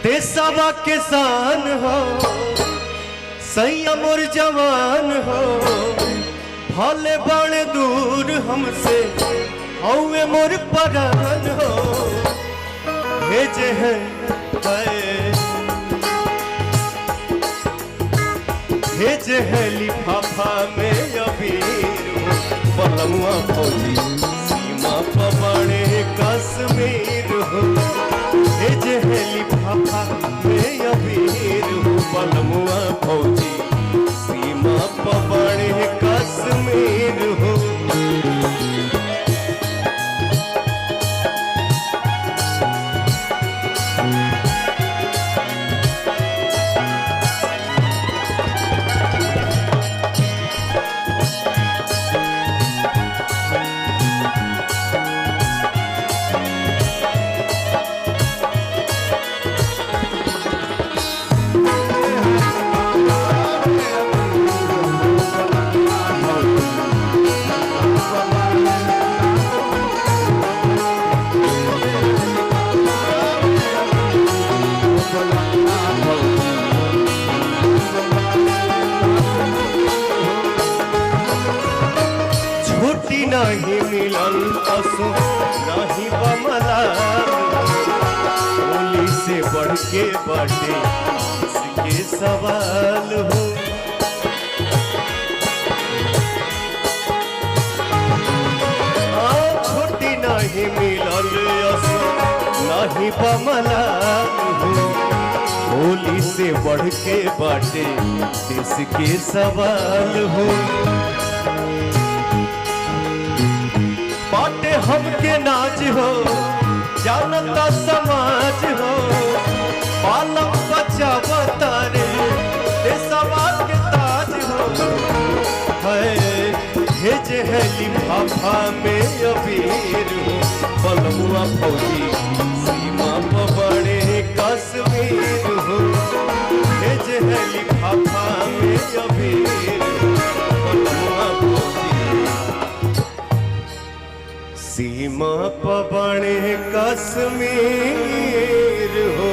देशवा किसान हो संयम और जवान हो भले बड़े दूर हमसे हौवे मोर परान हो भेजे हैं भेजे है लिफाफा में अबीर पलमुआ फौजी सीमा पर बड़े कश्मीर हो भेजे है लिफाफा में अबीर पलमुआ फौजी सीमा पर बड़े कश्मीर हो नहीं मिलन असो नहीं बमला होली से बढ़ के बाटे इसके सवाल हो छोटी नहीं मिलन असो नहीं बमला होली से बढ़ के बाटे इसके सवाल हो बाटे हमके नाज हो जानता समाज हो पालक बचावता रे देशवा के ताज हो है भेजे है लिफाफा में अबीर हो पलमुआ फौजी सीमा पर बड़े कश्मीर हो भेजे है लिफाफा में अबीर पलमुआ फौजी सीमा पर बड़े कश्मीर हो।